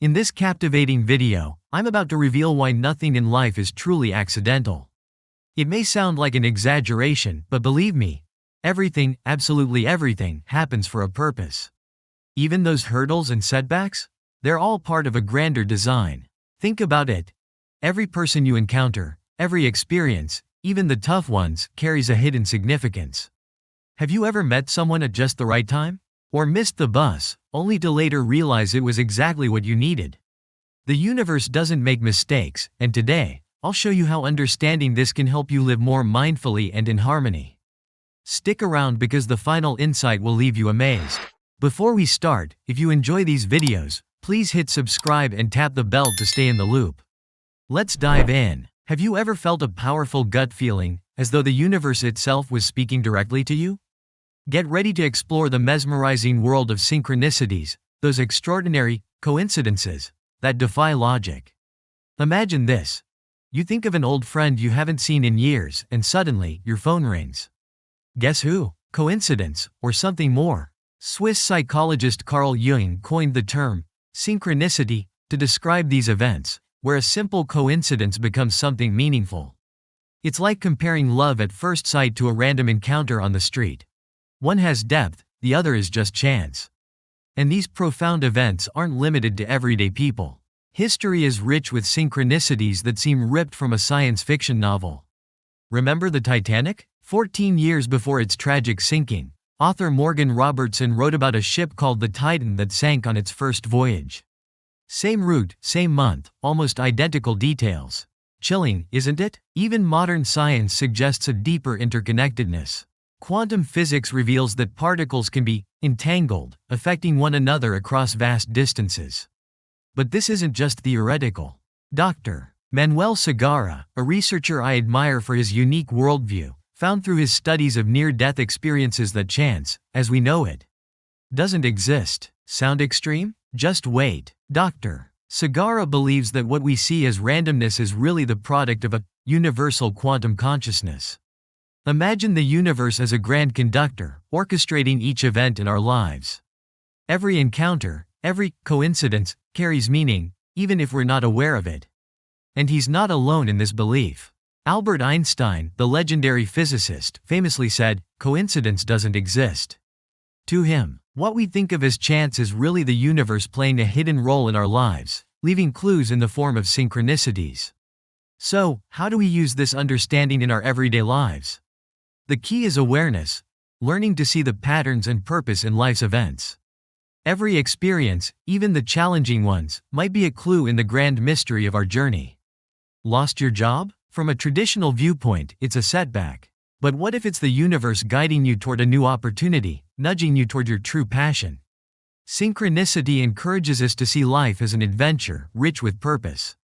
In this captivating video, I'm about to reveal why nothing in life is truly accidental. It may sound like an exaggeration, but believe me, everything, absolutely everything, happens for a purpose. Even those hurdles and setbacks? They're all part of a grander design. Think about it. Every person you encounter, every experience, even the tough ones, carries a hidden significance. Have you ever met someone at just the right time? Or missed the bus, only to later realize it was exactly what you needed? The universe doesn't make mistakes, and today, I'll show you how understanding this can help you live more mindfully and in harmony. Stick around because the final insight will leave you amazed. Before we start, if you enjoy these videos, please hit subscribe and tap the bell to stay in the loop. Let's dive in. Have you ever felt a powerful gut feeling, as though the universe itself was speaking directly to you? Get ready to explore the mesmerizing world of synchronicities, those extraordinary coincidences that defy logic. Imagine this. You think of an old friend you haven't seen in years, and suddenly, your phone rings. Guess who? Coincidence, or something more? Swiss psychologist Carl Jung coined the term synchronicity to describe these events, where a simple coincidence becomes something meaningful. It's like comparing love at first sight to a random encounter on the street. One has depth, the other is just chance. And these profound events aren't limited to everyday people. History is rich with synchronicities that seem ripped from a science fiction novel. Remember the Titanic? 14 years before its tragic sinking, author Morgan Robertson wrote about a ship called the Titan that sank on its first voyage. Same route, same month, almost identical details. Chilling, isn't it? Even modern science suggests a deeper interconnectedness. Quantum physics reveals that particles can be entangled, affecting one another across vast distances. But this isn't just theoretical. Dr. Manuel Segarra, a researcher I admire for his unique worldview, found through his studies of near-death experiences that chance, as we know it, doesn't exist. Sound extreme? Just wait. Dr. Segarra believes that what we see as randomness is really the product of a universal quantum consciousness. Imagine the universe as a grand conductor, orchestrating each event in our lives. Every encounter, every coincidence, carries meaning, even if we're not aware of it. And he's not alone in this belief. Albert Einstein, the legendary physicist, famously said, "Coincidence doesn't exist." To him, what we think of as chance is really the universe playing a hidden role in our lives, leaving clues in the form of synchronicities. So, how do we use this understanding in our everyday lives? The key is awareness, learning to see the patterns and purpose in life's events. Every experience, even the challenging ones, might be a clue in the grand mystery of our journey. Lost your job? From a traditional viewpoint, it's a setback. But what if it's the universe guiding you toward a new opportunity, nudging you toward your true passion? Synchronicity encourages us to see life as an adventure, rich with purpose.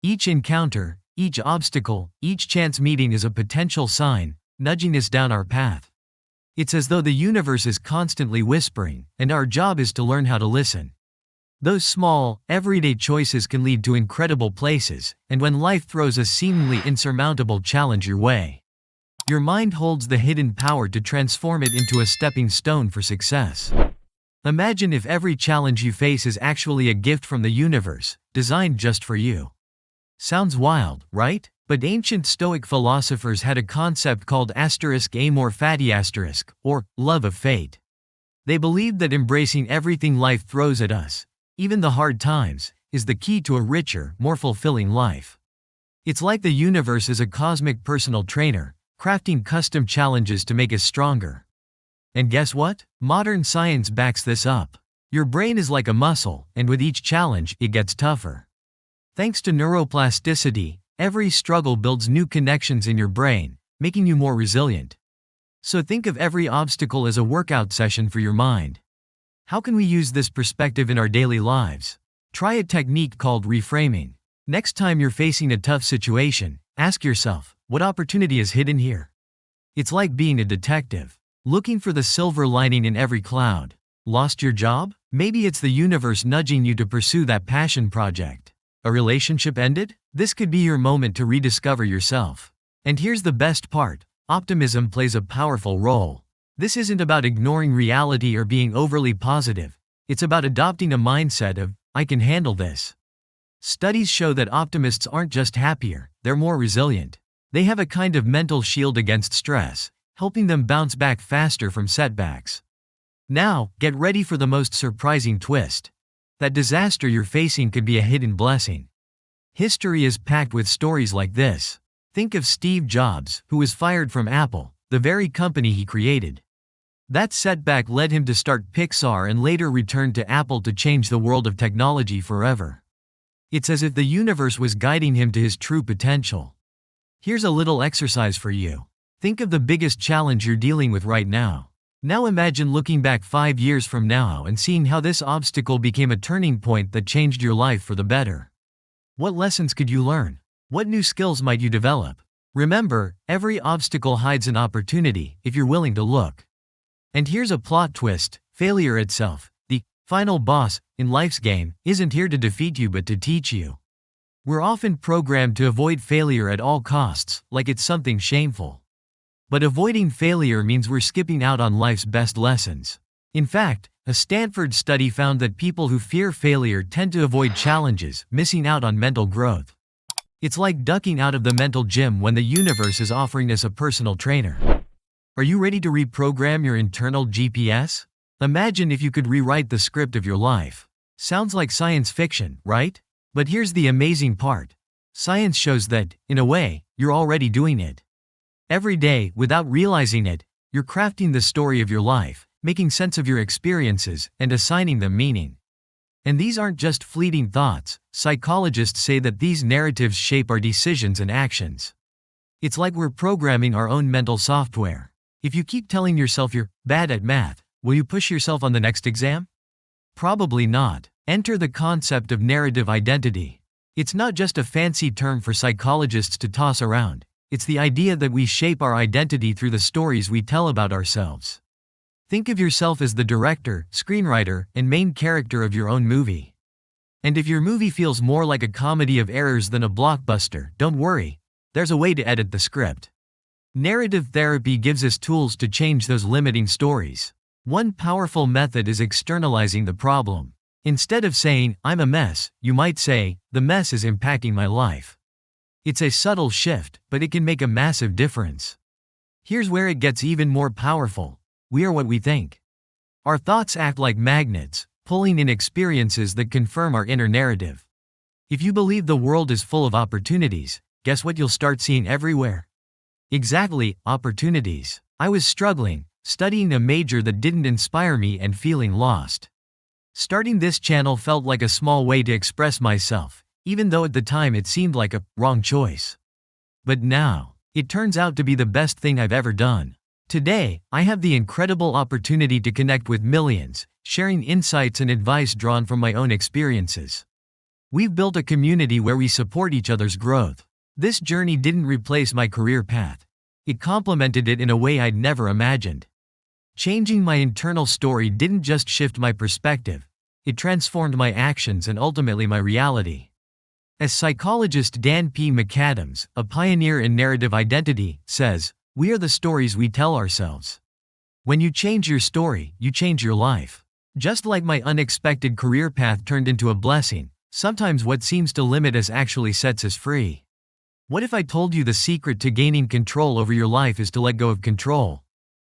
Each encounter, each obstacle, each chance meeting is a potential sign, nudging us down our path. It's as though the universe is constantly whispering, and our job is to learn how to listen. Those small, everyday choices can lead to incredible places, and when life throws a seemingly insurmountable challenge your way, your mind holds the hidden power to transform it into a stepping stone for success. Imagine if every challenge you face is actually a gift from the universe, designed just for you. Sounds wild, right? But ancient Stoic philosophers had a concept called *amor fati*, or love of fate. They believed that embracing everything life throws at us, even the hard times, is the key to a richer, more fulfilling life. It's like the universe is a cosmic personal trainer, crafting custom challenges to make us stronger. And guess what? Modern science backs this up. Your brain is like a muscle, and with each challenge, it gets tougher. Thanks to neuroplasticity, every struggle builds new connections in your brain, making you more resilient. So think of every obstacle as a workout session for your mind. How can we use this perspective in our daily lives? Try a technique called reframing. Next time you're facing a tough situation, ask yourself, what opportunity is hidden here? It's like being a detective, looking for the silver lining in every cloud. Lost your job? Maybe it's the universe nudging you to pursue that passion project. A relationship ended? This could be your moment to rediscover yourself. And here's the best part, optimism plays a powerful role. This isn't about ignoring reality or being overly positive, it's about adopting a mindset of I can handle this. Studies show that optimists aren't just happier, they're more resilient. They have a kind of mental shield against stress, helping them bounce back faster from setbacks. Now, get ready for the most surprising twist. That disaster you're facing could be a hidden blessing. History is packed with stories like this. Think of Steve Jobs, who was fired from Apple, the very company he created. That setback led him to start Pixar and later returned to Apple to change the world of technology forever. It's as if the universe was guiding him to his true potential. Here's a little exercise for you. Think of the biggest challenge you're dealing with right now. Now imagine looking back 5 years from now and seeing how this obstacle became a turning point that changed your life for the better. What lessons could you learn? What new skills might you develop? Remember, every obstacle hides an opportunity if you're willing to look. And here's a plot twist: failure itself, the final boss in life's game, isn't here to defeat you but to teach you. We're often programmed to avoid failure at all costs, like it's something shameful. But avoiding failure means we're skipping out on life's best lessons. In fact, a Stanford study found that people who fear failure tend to avoid challenges, missing out on mental growth. It's like ducking out of the mental gym when the universe is offering us a personal trainer. Are you ready to reprogram your internal GPS? Imagine if you could rewrite the script of your life. Sounds like science fiction, right? But here's the amazing part. Science shows that, in a way, you're already doing it. Every day, without realizing it, you're crafting the story of your life, making sense of your experiences, and assigning them meaning. And these aren't just fleeting thoughts. Psychologists say that these narratives shape our decisions and actions. It's like we're programming our own mental software. If you keep telling yourself you're bad at math, will you push yourself on the next exam? Probably not. Enter the concept of narrative identity. It's not just a fancy term for psychologists to toss around. It's the idea that we shape our identity through the stories we tell about ourselves. Think of yourself as the director, screenwriter, and main character of your own movie. And if your movie feels more like a comedy of errors than a blockbuster, don't worry. There's a way to edit the script. Narrative therapy gives us tools to change those limiting stories. One powerful method is externalizing the problem. Instead of saying, "I'm a mess," you might say, "The mess is impacting my life." It's a subtle shift, but it can make a massive difference. Here's where it gets even more powerful. We are what we think. Our thoughts act like magnets, pulling in experiences that confirm our inner narrative. If you believe the world is full of opportunities, guess what you'll start seeing everywhere? Exactly, opportunities. I was struggling, studying a major that didn't inspire me and feeling lost. Starting this channel felt like a small way to express myself, even though at the time it seemed like a wrong choice. But now, it turns out to be the best thing I've ever done. Today, I have the incredible opportunity to connect with millions, sharing insights and advice drawn from my own experiences. We've built a community where we support each other's growth. This journey didn't replace my career path. It complemented it in a way I'd never imagined. Changing my internal story didn't just shift my perspective, it transformed my actions and ultimately my reality. As psychologist Dan P. McAdams, a pioneer in narrative identity, says, "We are the stories we tell ourselves." When you change your story, you change your life. Just like my unexpected career path turned into a blessing, sometimes what seems to limit us actually sets us free. What if I told you the secret to gaining control over your life is to let go of control?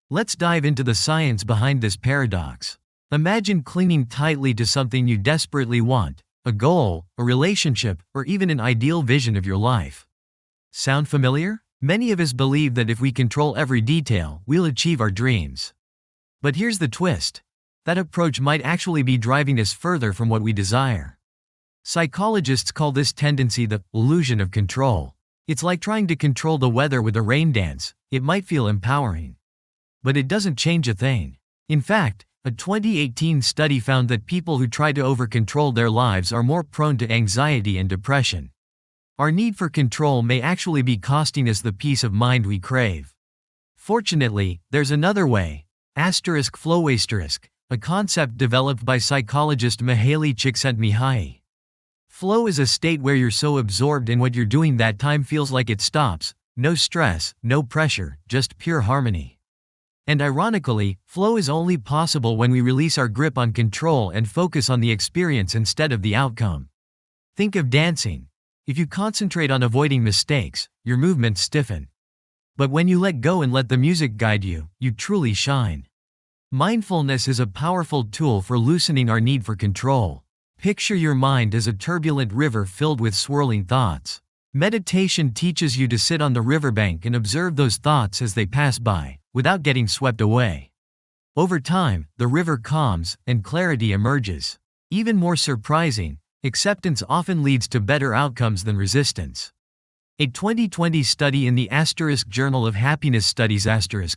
Let's dive into the science behind this paradox. Imagine clinging tightly to something you desperately want, a goal, a relationship, or even an ideal vision of your life. Sound familiar? Many of us believe that if we control every detail, we'll achieve our dreams. But here's the twist. That approach might actually be driving us further from what we desire. Psychologists call this tendency the illusion of control. It's like trying to control the weather with a rain dance. It might feel empowering, but it doesn't change a thing. In fact, a 2018 study found that people who try to over-control their lives are more prone to anxiety and depression. Our need for control may actually be costing us the peace of mind we crave. Fortunately, there's another way. Flow, a concept developed by psychologist Mihaly Csikszentmihalyi. Flow is a state where you're so absorbed in what you're doing that time feels like it stops. No stress, no pressure, just pure harmony. And ironically, flow is only possible when we release our grip on control and focus on the experience instead of the outcome. Think of dancing. If you concentrate on avoiding mistakes, your movements stiffen. But when you let go and let the music guide you, you truly shine. Mindfulness is a powerful tool for loosening our need for control. Picture your mind as a turbulent river filled with swirling thoughts. Meditation teaches you to sit on the riverbank and observe those thoughts as they pass by, without getting swept away. Over time, the river calms, and clarity emerges. Even more surprising, acceptance often leads to better outcomes than resistance. A 2020 study in the Journal of Happiness Studies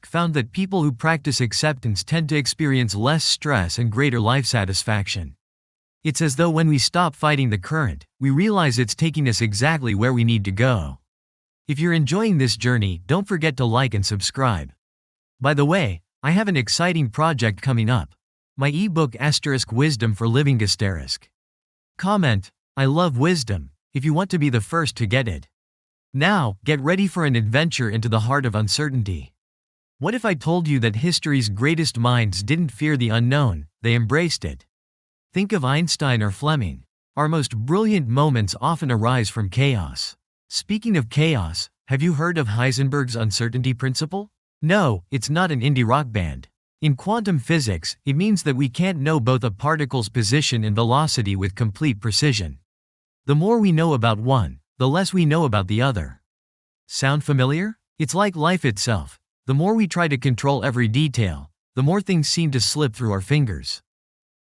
found that people who practice acceptance tend to experience less stress and greater life satisfaction. It's as though when we stop fighting the current, we realize it's taking us exactly where we need to go. If you're enjoying this journey, don't forget to like and subscribe. By the way, I have an exciting project coming up. My ebook Wisdom for Living *. Comment, I love wisdom, if you want to be the first to get it. Now, get ready for an adventure into the heart of uncertainty. What if I told you that history's greatest minds didn't fear the unknown, they embraced it? Think of Einstein or Fleming. Our most brilliant moments often arise from chaos. Speaking of chaos, have you heard of Heisenberg's uncertainty principle? No, it's not an indie rock band. In quantum physics, it means that we can't know both a particle's position and velocity with complete precision. The more we know about one, the less we know about the other. Sound familiar? It's like life itself. The more we try to control every detail, the more things seem to slip through our fingers.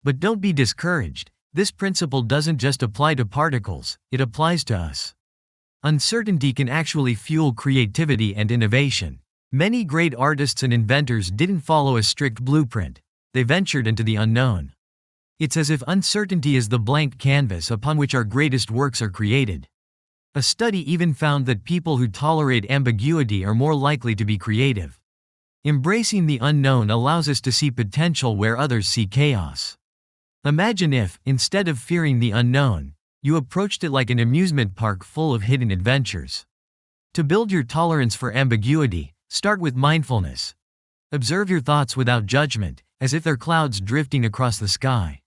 But don't be discouraged. This principle doesn't just apply to particles, it applies to us. Uncertainty can actually fuel creativity and innovation. Many great artists and inventors didn't follow a strict blueprint. They ventured into the unknown. It's as if uncertainty is the blank canvas upon which our greatest works are created. A study even found that people who tolerate ambiguity are more likely to be creative. Embracing the unknown allows us to see potential where others see chaos. Imagine if, instead of fearing the unknown, you approached it like an amusement park full of hidden adventures. To build your tolerance for ambiguity, start with mindfulness. Observe your thoughts without judgment, as if they're clouds drifting across the sky.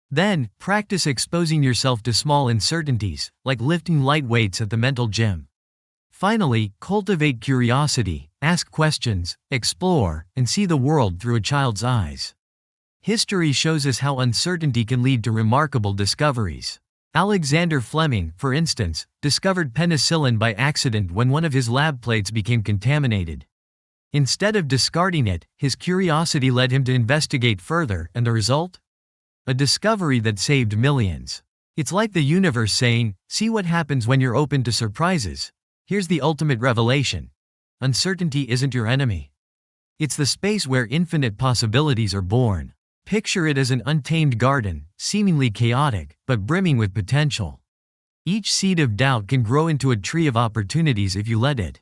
Then, practice exposing yourself to small uncertainties, like lifting light weights at the mental gym. Finally, cultivate curiosity, ask questions, explore, and see the world through a child's eyes. History shows us how uncertainty can lead to remarkable discoveries. Alexander Fleming, for instance, discovered penicillin by accident when one of his lab plates became contaminated. Instead of discarding it, his curiosity led him to investigate further, and the result? A discovery that saved millions. It's like the universe saying, see what happens when you're open to surprises. Here's the ultimate revelation. Uncertainty isn't your enemy. It's the space where infinite possibilities are born. Picture it as an untamed garden, seemingly chaotic, but brimming with potential. Each seed of doubt can grow into a tree of opportunities if you let it.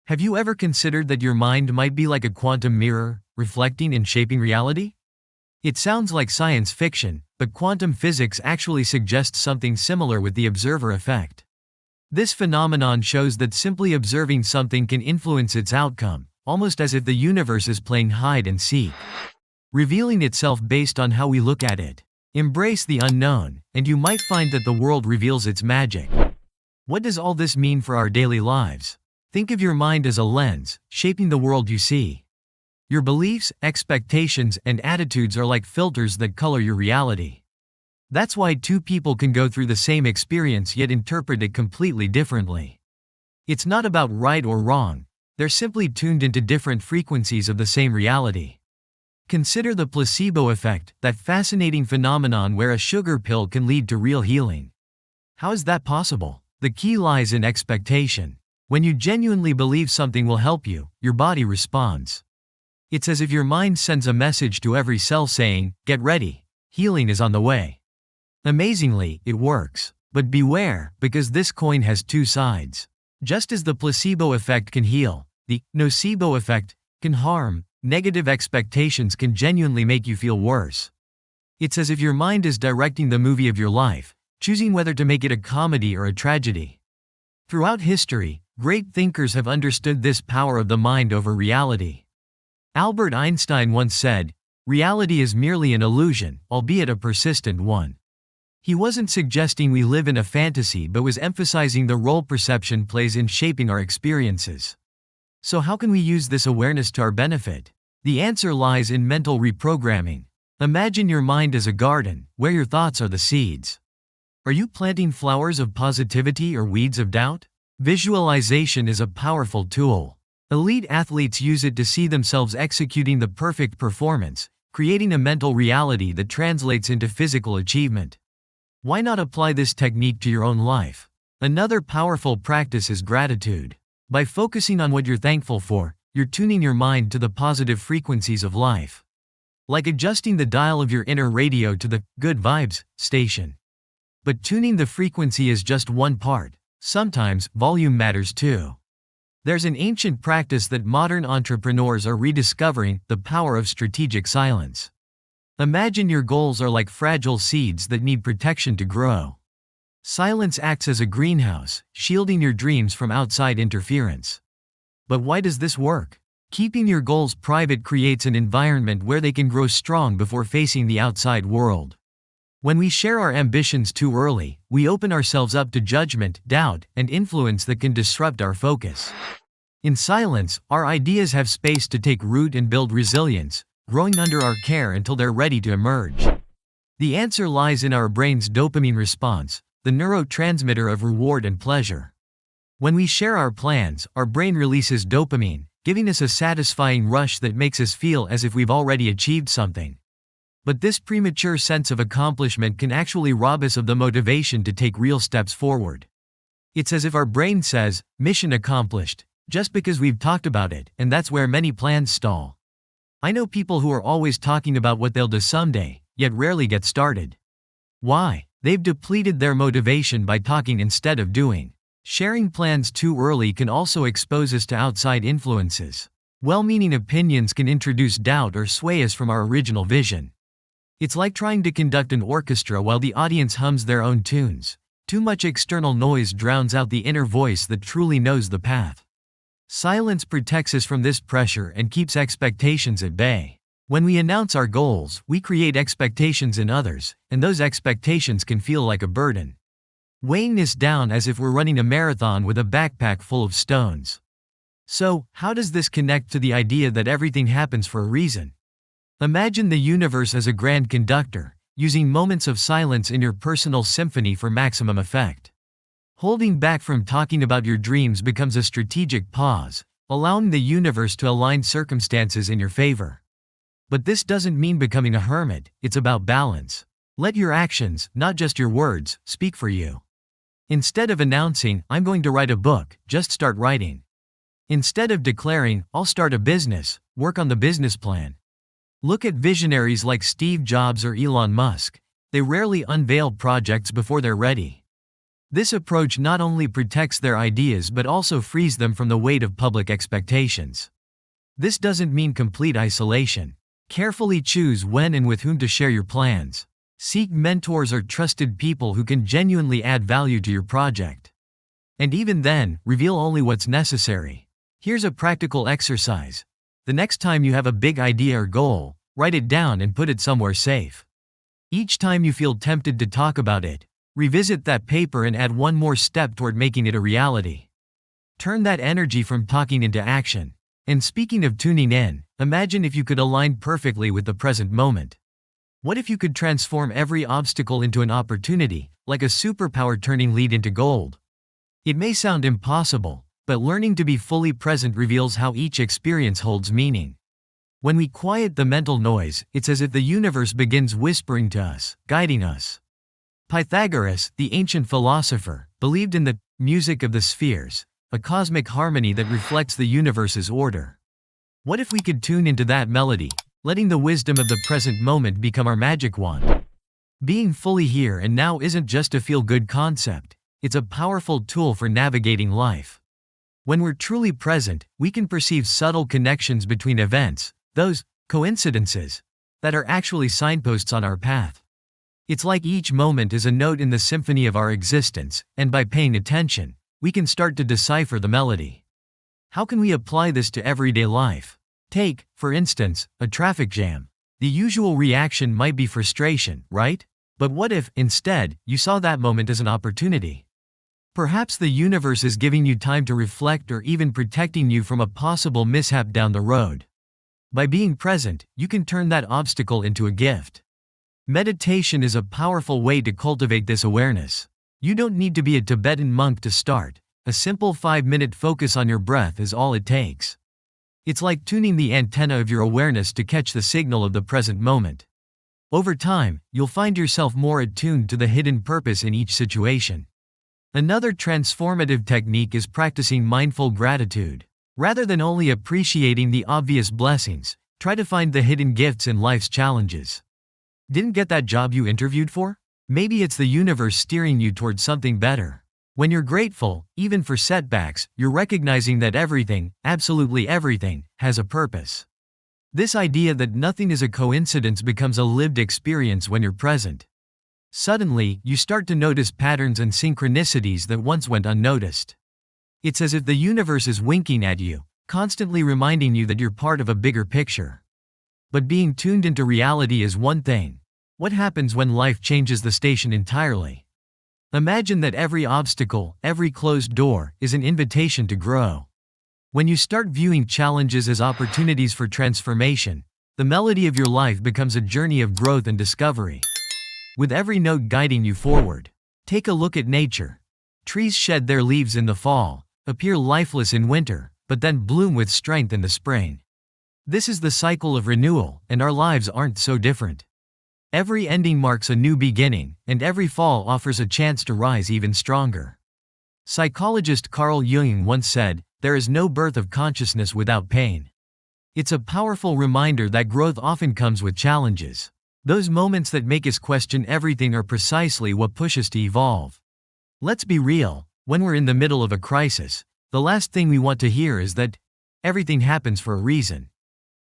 Have you ever considered that your mind might be like a quantum mirror, reflecting and shaping reality? It sounds like science fiction, but quantum physics actually suggests something similar with the observer effect. This phenomenon shows that simply observing something can influence its outcome, almost as if the universe is playing hide and seek, revealing itself based on how we look at it. Embrace the unknown, and you might find that the world reveals its magic. What does all this mean for our daily lives? Think of your mind as a lens, shaping the world you see. Your beliefs, expectations, and attitudes are like filters that color your reality. That's why two people can go through the same experience yet interpret it completely differently. It's not about right or wrong, they're simply tuned into different frequencies of the same reality. Consider the placebo effect, that fascinating phenomenon where a sugar pill can lead to real healing. How is that possible? The key lies in expectation. When you genuinely believe something will help you, your body responds. It's as if your mind sends a message to every cell saying, get ready, healing is on the way. Amazingly, it works. But beware, because this coin has two sides. Just as the placebo effect can heal, the nocebo effect can harm. Negative expectations can genuinely make you feel worse. It's as if your mind is directing the movie of your life, choosing whether to make it a comedy or a tragedy. Throughout history, great thinkers have understood this power of the mind over reality. Albert Einstein once said, "Reality is merely an illusion, albeit a persistent one." He wasn't suggesting we live in a fantasy but was emphasizing the role perception plays in shaping our experiences. So how can we use this awareness to our benefit? The answer lies in mental reprogramming. Imagine your mind as a garden, where your thoughts are the seeds. Are you planting flowers of positivity or weeds of doubt? Visualization is a powerful tool. Elite athletes use it to see themselves executing the perfect performance, creating a mental reality that translates into physical achievement. Why not apply this technique to your own life? Another powerful practice is gratitude. By focusing on what you're thankful for, you're tuning your mind to the positive frequencies of life. Like adjusting the dial of your inner radio to the good vibes station. But tuning the frequency is just one part. Sometimes, volume matters too. There's an ancient practice that modern entrepreneurs are rediscovering: the power of strategic silence. Imagine your goals are like fragile seeds that need protection to grow. Silence acts as a greenhouse, shielding your dreams from outside interference. But why does this work? Keeping your goals private creates an environment where they can grow strong before facing the outside world. When we share our ambitions too early, we open ourselves up to judgment, doubt, and influence that can disrupt our focus. In silence, our ideas have space to take root and build resilience, growing under our care until they're ready to emerge. The answer lies in our brain's dopamine response, the neurotransmitter of reward and pleasure. When we share our plans, our brain releases dopamine, giving us a satisfying rush that makes us feel as if we've already achieved something. But this premature sense of accomplishment can actually rob us of the motivation to take real steps forward. It's as if our brain says, "Mission accomplished," just because we've talked about it, and that's where many plans stall. I know people who are always talking about what they'll do someday, yet rarely get started. Why? They've depleted their motivation by talking instead of doing. Sharing plans too early can also expose us to outside influences. Well-meaning opinions can introduce doubt or sway us from our original vision. It's like trying to conduct an orchestra while the audience hums their own tunes. Too much external noise drowns out the inner voice that truly knows the path. Silence protects us from this pressure and keeps expectations at bay. When we announce our goals, we create expectations in others, and those expectations can feel like a burden, weighing us down as if we're running a marathon with a backpack full of stones. So, how does this connect to the idea that everything happens for a reason? Imagine the universe as a grand conductor, using moments of silence in your personal symphony for maximum effect. Holding back from talking about your dreams becomes a strategic pause, allowing the universe to align circumstances in your favor. But this doesn't mean becoming a hermit, it's about balance. Let your actions, not just your words, speak for you. Instead of announcing, "I'm going to write a book," just start writing. Instead of declaring, "I'll start a business," work on the business plan. Look at visionaries like Steve Jobs or Elon Musk. They rarely unveil projects before they're ready. This approach not only protects their ideas but also frees them from the weight of public expectations. This doesn't mean complete isolation. Carefully choose when and with whom to share your plans. Seek mentors or trusted people who can genuinely add value to your project. And even then, reveal only what's necessary. Here's a practical exercise. The next time you have a big idea or goal, write it down and put it somewhere safe. Each time you feel tempted to talk about it, revisit that paper and add one more step toward making it a reality. Turn that energy from talking into action. And speaking of tuning in, imagine if you could align perfectly with the present moment. What if you could transform every obstacle into an opportunity, like a superpower turning lead into gold? It may sound impossible, but learning to be fully present reveals how each experience holds meaning. When we quiet the mental noise, it's as if the universe begins whispering to us, guiding us. Pythagoras, the ancient philosopher, believed in the music of the spheres, a cosmic harmony that reflects the universe's order. What if we could tune into that melody, letting the wisdom of the present moment become our magic wand? Being fully here and now isn't just a feel-good concept, it's a powerful tool for navigating life. When we're truly present, we can perceive subtle connections between events, those coincidences that are actually signposts on our path. It's like each moment is a note in the symphony of our existence, and by paying attention, we can start to decipher the melody. How can we apply this to everyday life? Take, for instance, a traffic jam. The usual reaction might be frustration, right? But what if, instead, you saw that moment as an opportunity? Perhaps the universe is giving you time to reflect or even protecting you from a possible mishap down the road. By being present, you can turn that obstacle into a gift. Meditation is a powerful way to cultivate this awareness. You don't need to be a Tibetan monk to start. A simple 5-minute focus on your breath is all it takes. It's like tuning the antenna of your awareness to catch the signal of the present moment. Over time, you'll find yourself more attuned to the hidden purpose in each situation. Another transformative technique is practicing mindful gratitude. Rather than only appreciating the obvious blessings, try to find the hidden gifts in life's challenges. Didn't get that job you interviewed for? Maybe it's the universe steering you towards something better. When you're grateful, even for setbacks, you're recognizing that everything, absolutely everything, has a purpose. This idea that nothing is a coincidence becomes a lived experience when you're present. Suddenly, you start to notice patterns and synchronicities that once went unnoticed. It's as if the universe is winking at you, constantly reminding you that you're part of a bigger picture. But being tuned into reality is one thing. What happens when life changes the station entirely? Imagine that every obstacle, every closed door, is an invitation to grow. When you start viewing challenges as opportunities for transformation, the melody of your life becomes a journey of growth and discovery. With every note guiding you forward. Take a look at nature. Trees shed their leaves in the fall, appear lifeless in winter, but then bloom with strength in the spring. This is the cycle of renewal, and our lives aren't so different. Every ending marks a new beginning, and every fall offers a chance to rise even stronger. Psychologist Carl Jung once said, "There is no birth of consciousness without pain." It's a powerful reminder that growth often comes with challenges. Those moments that make us question everything are precisely what push us to evolve. Let's be real, when we're in the middle of a crisis, the last thing we want to hear is that everything happens for a reason.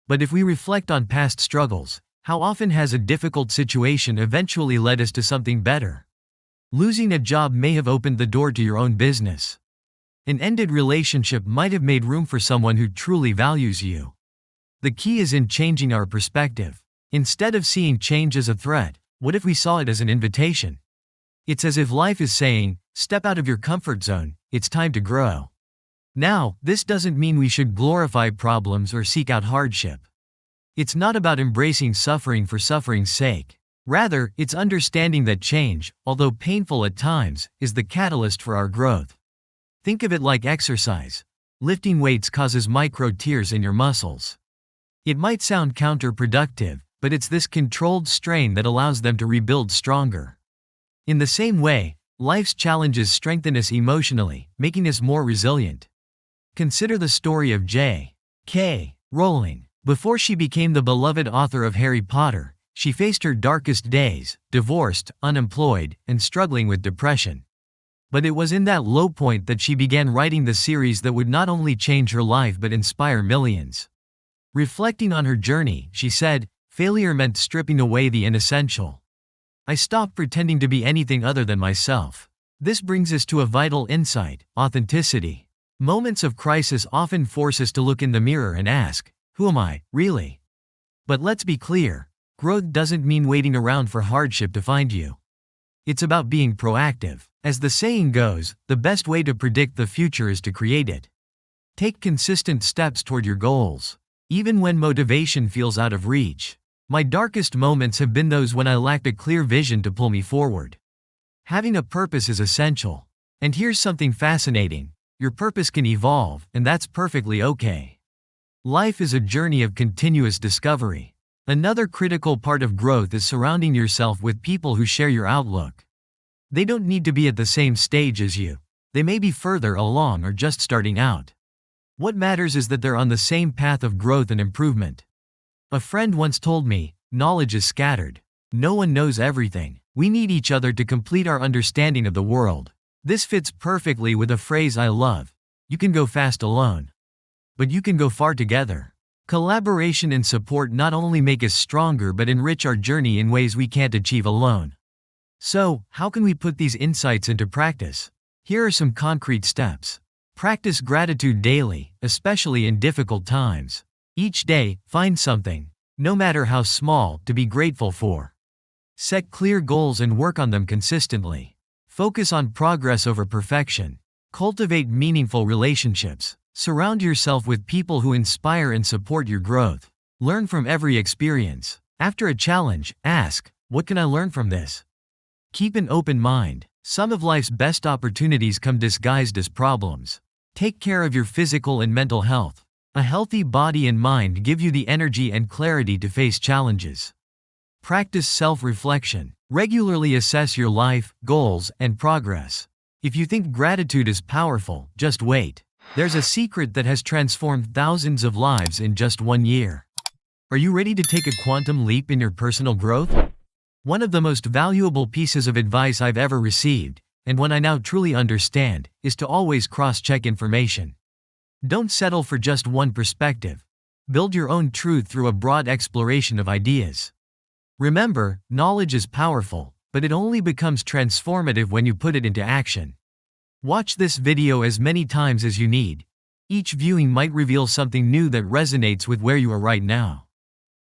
But if we reflect on past struggles, how often has a difficult situation eventually led us to something better? Losing a job may have opened the door to your own business. An ended relationship might have made room for someone who truly values you. The key is in changing our perspective. Instead of seeing change as a threat, what if we saw it as an invitation? It's as if life is saying, step out of your comfort zone, it's time to grow. Now, this doesn't mean we should glorify problems or seek out hardship. It's not about embracing suffering for suffering's sake. Rather, it's understanding that change, although painful at times, is the catalyst for our growth. Think of it like exercise. Lifting weights causes micro tears in your muscles. It might sound counterproductive, but it's this controlled strain that allows them to rebuild stronger. In the same way, life's challenges strengthen us emotionally, making us more resilient. Consider the story of J.K. Rowling. Before she became the beloved author of Harry Potter, she faced her darkest days, divorced, unemployed, and struggling with depression. But it was in that low point that she began writing the series that would not only change her life but inspire millions. Reflecting on her journey, she said, "Failure meant stripping away the inessential. I stopped pretending to be anything other than myself." This brings us to a vital insight: authenticity. Moments of crisis often force us to look in the mirror and ask, who am I, really? But let's be clear, growth doesn't mean waiting around for hardship to find you. It's about being proactive. As the saying goes, the best way to predict the future is to create it. Take consistent steps toward your goals, even when motivation feels out of reach. My darkest moments have been those when I lacked a clear vision to pull me forward. Having a purpose is essential. And here's something fascinating. Your purpose can evolve, and that's perfectly okay. Life is a journey of continuous discovery. Another critical part of growth is surrounding yourself with people who share your outlook. They don't need to be at the same stage as you. They may be further along or just starting out. What matters is that they're on the same path of growth and improvement. A friend once told me, knowledge is scattered. No one knows everything. We need each other to complete our understanding of the world. This fits perfectly with a phrase I love: you can go fast alone, but you can go far together. Collaboration and support not only make us stronger but enrich our journey in ways we can't achieve alone. So, how can we put these insights into practice? Here are some concrete steps. Practice gratitude daily, especially in difficult times. Each day, find something, no matter how small, to be grateful for. Set clear goals and work on them consistently. Focus on progress over perfection. Cultivate meaningful relationships. Surround yourself with people who inspire and support your growth. Learn from every experience. After a challenge, ask, what can I learn from this? Keep an open mind. Some of life's best opportunities come disguised as problems. Take care of your physical and mental health. A healthy body and mind give you the energy and clarity to face challenges. Practice self-reflection. Regularly assess your life, goals, and progress. If you think gratitude is powerful, just wait. There's a secret that has transformed thousands of lives in just 1 year. Are you ready to take a quantum leap in your personal growth? One of the most valuable pieces of advice I've ever received, and one I now truly understand, is to always cross-check information. Don't settle for just one perspective. Build your own truth through a broad exploration of ideas. Remember, knowledge is powerful, but it only becomes transformative when you put it into action. Watch this video as many times as you need. Each viewing might reveal something new that resonates with where you are right now.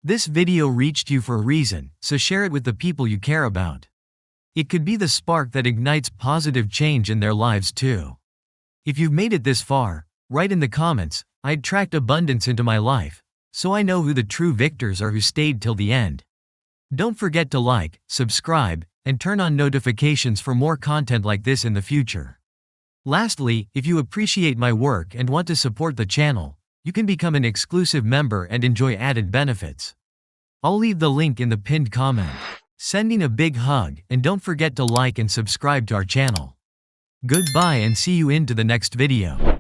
This video reached you for a reason, so share it with the people you care about. It could be the spark that ignites positive change in their lives too. If you've made it this far, write in the comments, "I attract abundance into my life," so I know who the true victors are who stayed till the end. Don't forget to like, subscribe, and turn on notifications for more content like this in the future. Lastly, if you appreciate my work and want to support the channel, you can become an exclusive member and enjoy added benefits. I'll leave the link in the pinned comment. Sending a big hug, and don't forget to like and subscribe to our channel. Goodbye and see you into the next video.